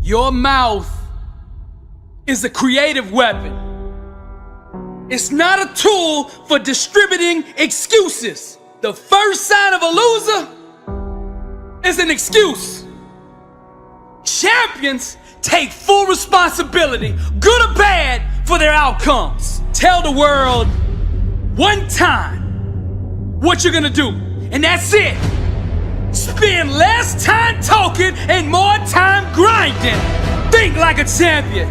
Your mouth is a creative weapon. It's not a tool for distributing excuses. The first sign of a loser is an excuse. Champions take full responsibility, good or bad, for their outcomes. Tell the world one time what you're gonna do, and that's it. Spend less time talking and more time grinding. Think like a champion,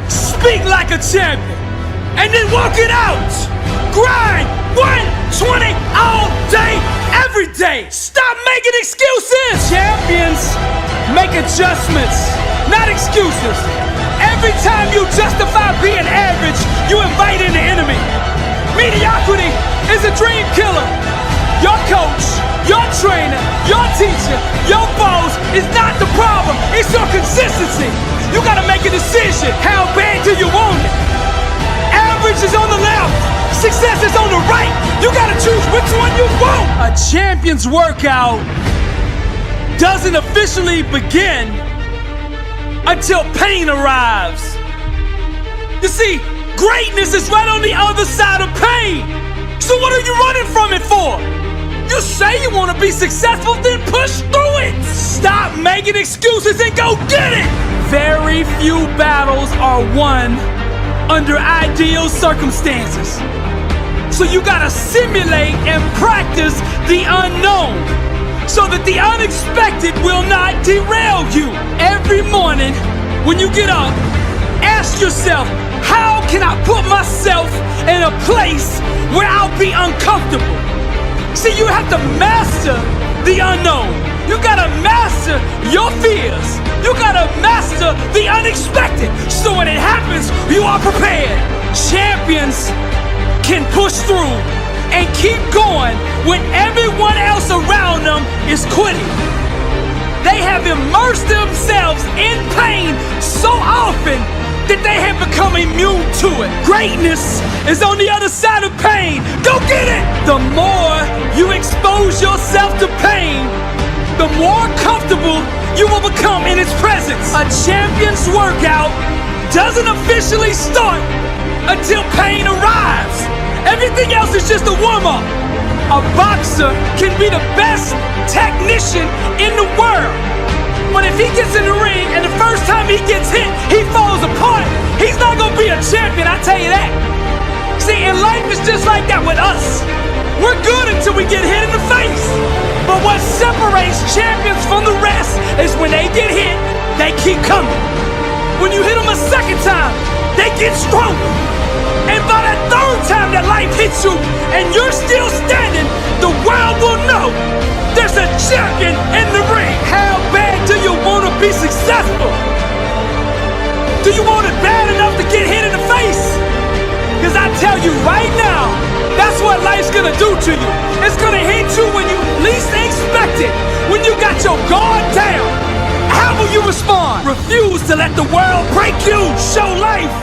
speak like a champion, and then walk it out. Grind 120 all day, every day. Stop making excuses. Champions make adjustments, not excuses. Every time you justify being average, you invite in the enemy. Mediocrity is a dream killer. Your coach, your trainer, your teacher, your boss is not the problem. It's your consistency. You gotta make a decision. How bad do you want it? Average is on the left, success is on the right. You gotta choose which one you want. A champion's workout doesn't officially begin until pain arrives. You see, greatness is right on the other side of pain. So what are you running from it for? You say you want to be successful, then push through it. Stop making excuses and go get it. Very few battles are won under ideal circumstances. So you gotta simulate and practice the unknown so that the unexpected will not derail you. Every morning when you get up, ask yourself, how can I put myself in a place where I'll be uncomfortable? See, you have to master the unknown. You gotta master your fears. You gotta master the unexpected. So when it happens, you are prepared. Champions can push through and keep going when everyone else around them is quitting. They have immersed themselves in pain so often that they have become immune to it. Greatness is on the other side of pain. Go get it! The more you expose yourself to pain, the more comfortable you will become in its presence. A champion's workout doesn't officially start until pain arrives. Everything else is just a warm-up. A boxer can be the best technician in the world, but if he gets in the ring and the first time he gets hit, he falls apart, he's not gonna be a champion, I tell you that. See, and life is just like that with us. We're good until we get hit in the face. But what separates champions from the rest is when they get hit, they keep coming. When you hit them a second time, they get stronger. And by that third time that life hits you and you're still standing, the world will know there's a champion in the ring. How bad do you want to be successful? Do you want it bad enough to get hit in the face? Because I tell you right now, that's what life's gonna do to you. It's gonna hit you when you least expect it. When you got your guard down, how will you respond? Refuse to let the world break you. Show life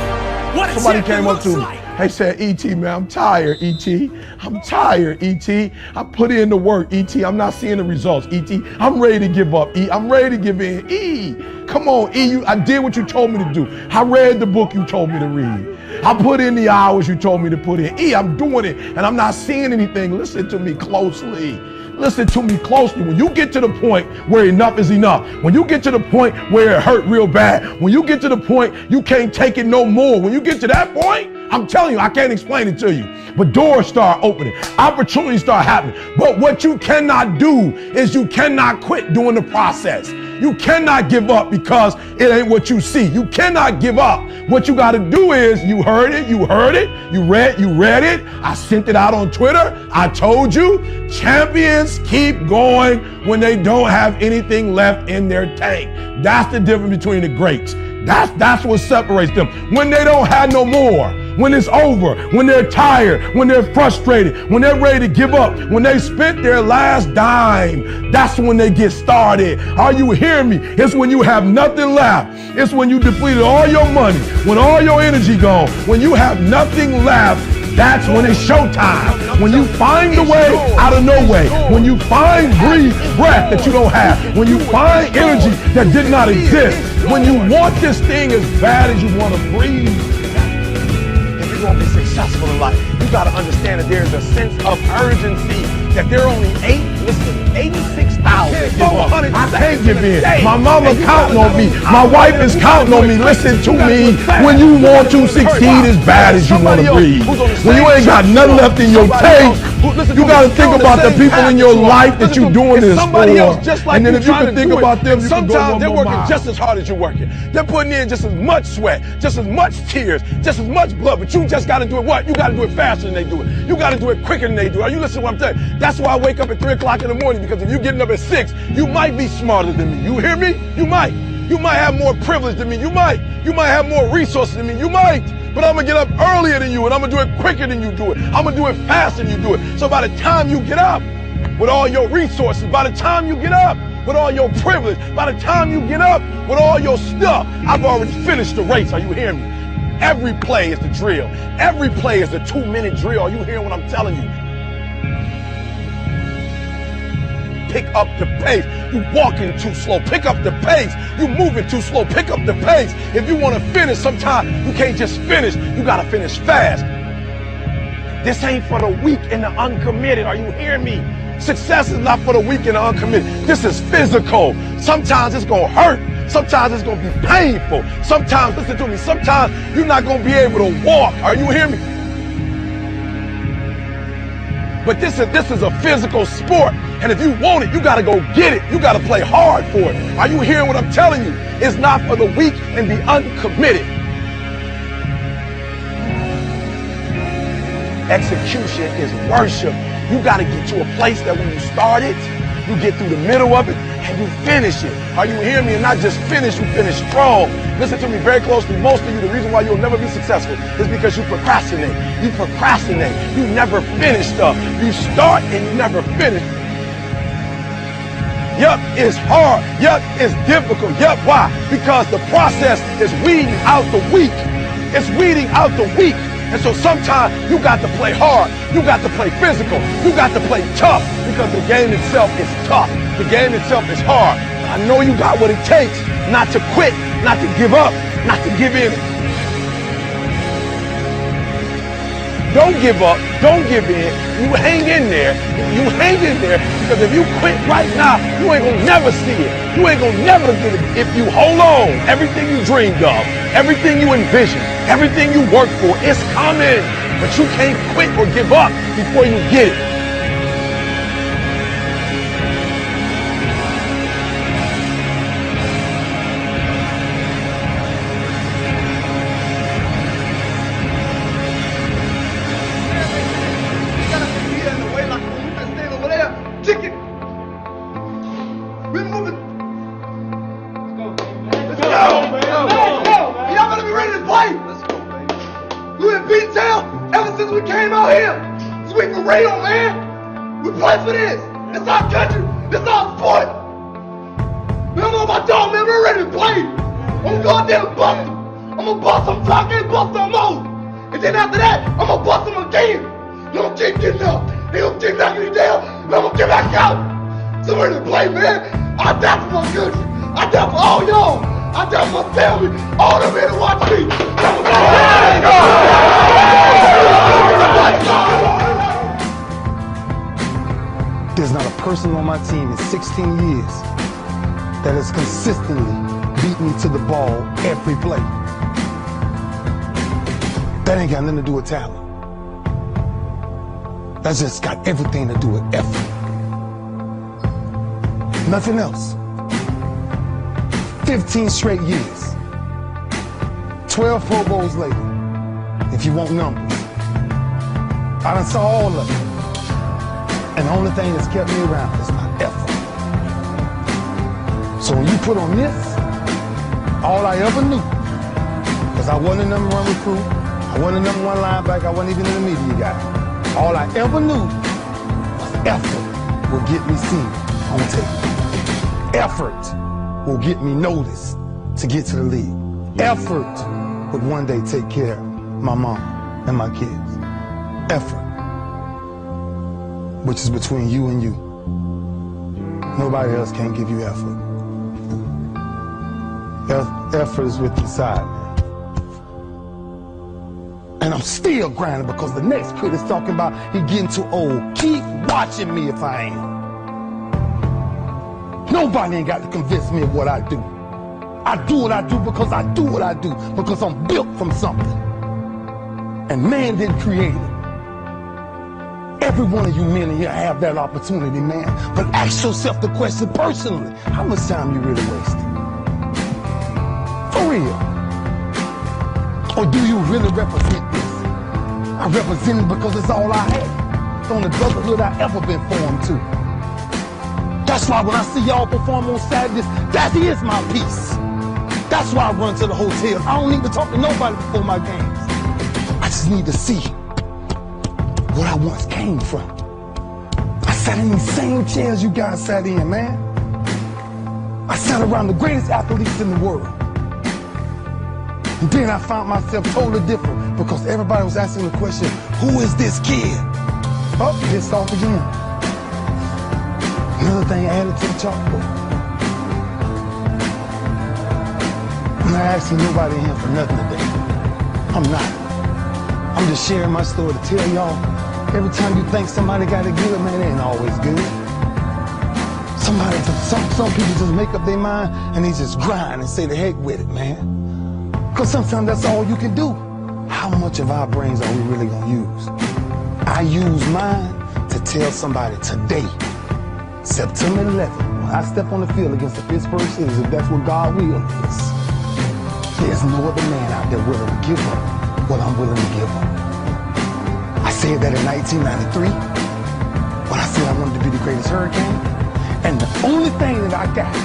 what a Somebody champion came up looks to me. like. They said, E.T., man, I'm tired, E.T. I'm tired, E.T. I put in the work, E.T. I'm not seeing the results, E.T. I'm ready to give up, E. I'm ready to give in, E. Come on, E. I did what you told me to do. I read the book you told me to read. I put in the hours you told me to put in. E, I'm doing it, and I'm not seeing anything. Listen to me closely. Listen to me closely. When you get to the point where enough is enough, when you get to the point where it hurt real bad, when you get to the point you can't take it no more, when you get to that point, I'm telling you, I can't explain it to you, but doors start opening, opportunities start happening. But what you cannot do is you cannot quit during the process. You cannot give up because it ain't what you see. You cannot give up. What you got to do is, you heard it, you read it. I sent it out on Twitter. I told you, champions keep going when they don't have anything left in their tank. That's the difference between the greats. That's what separates them. When they don't have no more, when it's over, when they're tired, when they're frustrated, when they're ready to give up, when they spent their last dime, that's when they get started. Are you hearing me? It's when you have nothing left. It's when you depleted all your money, when all your energy gone, when you have nothing left. That's when it's showtime. When you find a way out of no way. When you find breath that you don't have. When you find energy that did not exist. When you want this thing as bad as you want to breathe, if you're going to be successful in life, you got to understand that there's a sense of urgency, that there are only 86,400 I can't give in. My mama counting on me. My wife is counting on me. Listen to me. When you want to succeed as bad as you want to breathe, when you ain't got nothing left in your tank, you got to think about the people in your life that you're doing this for. And then if you can think about them, you can go one more mile. Sometimes they're working just as hard as you're working. They're putting in just as much sweat, just as much tears, just as much blood, but you just got to do it what? You got to do it faster than they do it. You got to do it quicker than they do. Are you listening to what I'm telling you? That's why I wake up at 3 o'clock in the morning, because if you're getting up at 6, you might be smarter than me. You hear me? You might. You might have more privilege than me. You might. You might have more resources than me. You might. But I'm going to get up earlier than you, and I'm going to do it quicker than you do it. I'm going to do it faster than you do it. So by the time you get up with all your resources, by the time you get up with all your privilege, by the time you get up with all your stuff, I've already finished the race. Are you hearing me? Every play is the drill. Every play is a 2-minute drill. Are you hearing what I'm telling you? Pick up the pace. You walking too slow. Pick up the pace. You moving too slow. Pick up the pace. If you want to finish, sometimes you can't just finish. You got to finish fast. This ain't for the weak and the uncommitted. Are you hearing me? Success is not for the weak and the uncommitted. This is physical. Sometimes it's going to hurt. Sometimes it's going to be painful. Sometimes, listen to me, sometimes you're not going to be able to walk. Are you hearing me? But this is a physical sport. And if you want it, you got to go get it. You got to play hard for it. Are you hearing what I'm telling you? It's not for the weak and the uncommitted. Execution is worship. You got to get to a place that when you start it, you get through the middle of it and you finish it. Are you hearing me? And not just finish, you finish strong. Listen to me very closely. Most of you, the reason why you'll never be successful is because you procrastinate. You procrastinate. You never finish stuff. You start and you never finish. Yup, it's hard. Yup, it's difficult. Yup, why? Because the process is weeding out the weak. It's weeding out the weak. And so sometimes you got to play hard. You got to play physical. You got to play tough, because the game itself is tough. The game itself is hard. I know you got what it takes not to quit, not to give up, not to give in. Don't give up. Don't give in. You hang in there. You hang in there, because if you quit right now, you ain't gonna never see it. You ain't gonna never get it. If you hold on, everything you dreamed of, everything you envisioned, everything you worked for, it's coming. But you can't quit or give up before you get it. For this. It's our country. It's our sport. Man, I'm on my dog, man. We're ready to play. I'm gonna go out there and bust them. I'm gonna bust them till I can't bust them more. And then after that, I'm gonna bust them again. They're gonna keep getting up. They're gonna keep knocking me down. And I'm gonna get back out. So we're ready to play, man. I die for my country. I die for all y'all. I die for my family. All the men who watch me. There's not a person on my team in 16 years that has consistently beat me to the ball every play. That ain't got nothing to do with talent. That's just got everything to do with effort. Nothing else. 15 straight years. 12 Pro Bowls later, if you want numbers. I done saw all of it. And the only thing that's kept me around is my effort. So when you put on this, all I ever knew, because I wasn't a number one recruit, I wasn't a number one linebacker, I wasn't even in the media guy. All I ever knew was effort will get me seen on tape. Effort will get me noticed to get to the league. Effort would one day take care of my mom and my kids. Effort. Which is between you and you. Nobody else can give you effort. Effort is with inside, man. And I'm still grinding because the next kid is talking about he getting too old. Keep watching me if I ain't. Nobody ain't got to convince me of what I do. I do what I do because I do what I do, because I'm built from something. And man didn't create it. Every one of you men in here have that opportunity, man. But ask yourself the question personally, how much time you really wasting? For real. Or do you really represent this? I represent it because it's all I had. It's the only brotherhood I ever been formed to. That's why when I see y'all perform on Saturdays, that is my peace. That's why I run to the hotels. I don't need to talk to nobody before my games. I just need to see what I once came from. I sat in these same chairs you guys sat in, man. I sat around the greatest athletes in the world. And then I found myself totally different because everybody was asking the question, who is this kid? Oh, pissed off again. Another thing added to the chalkboard. I'm not asking nobody in here for nothing today. I'm not. I'm just sharing my story to tell y'all, every time you think somebody got it good, man, it ain't always good. Some people just make up their mind and they just grind and say the heck with it, man. Because sometimes that's all you can do. How much of our brains are we really gonna use? I use mine to tell somebody today, September 11th, when I step on the field against the Pittsburgh Steelers, if that's what God will is, there's no other man out there willing to give up what I'm willing to give up. I said that in 1993, when I said I wanted to be the greatest Hurricane, and the only thing that I got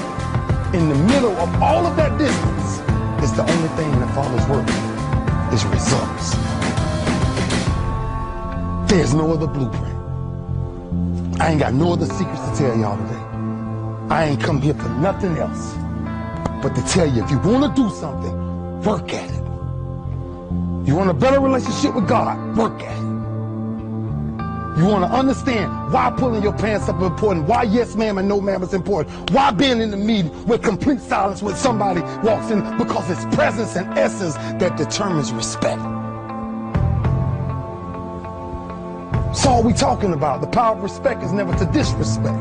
in the middle of all of that distance is the only thing in the Father's work is results. There's no other blueprint. I ain't got no other secrets to tell y'all today. I ain't come here for nothing else but to tell you, if you want to do something, work at it. You want a better relationship with God, work at it. You want to understand why pulling your pants up is important, why yes ma'am and no ma'am is important, why being in the meeting with complete silence when somebody walks in, because it's presence and essence that determines respect. That's all we talking about. The power of respect is never to disrespect.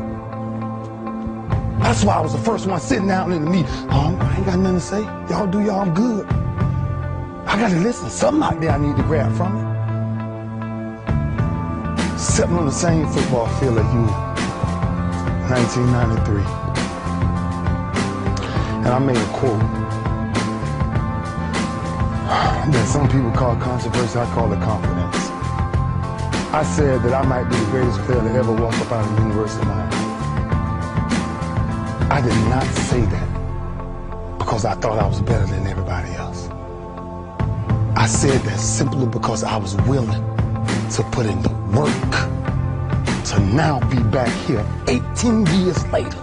That's why I was the first one sitting down in the meeting. I ain't got nothing to say. Y'all do y'all, I'm good. I got to listen. Something out there I need to grab from it. Sitting on the same football field as you, 1993. And I made a quote that some people call controversy, I call it confidence. I said that I might be the greatest player to ever walk up out of the University of Miami. I did not say that because I thought I was better than everybody else. I said that simply because I was willing to put in the work to now be back here 18 years later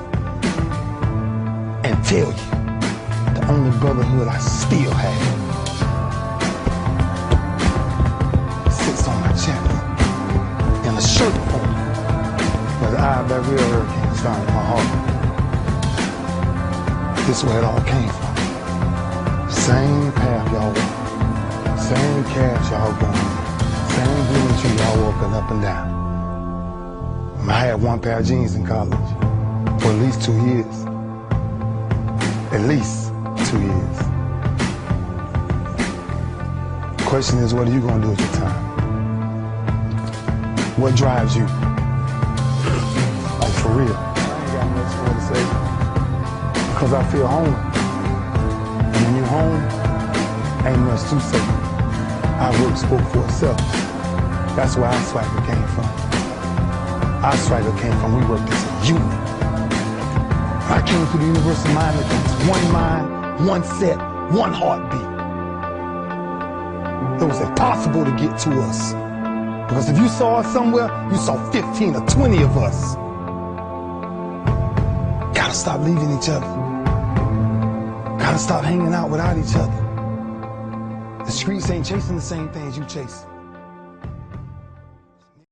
and tell you the only brotherhood I still have sits on my chest in a shirt form where the eye of that real hurricane is found in my heart. This is where it all came from. Same path y'all walk, same calves y'all going, same green tree y'all walking up and down. I had one pair of jeans in college for at least 2 years. At least 2 years. The question is, what are you going to do with your time? What drives you? Like, for real. I ain't got much more to say. Because I feel home. And when you're home, ain't much to say. Our work spoke for itself. That's where our swagger came from. Our swagger came from, we worked as a unit. I came to the University of Miami, there was one mind, one set, one heartbeat. It was impossible to get to us. Because if you saw us somewhere, you saw 15 or 20 of us. Gotta stop leaving each other. Gotta stop hanging out without each other. The streets ain't chasing the same things you chase.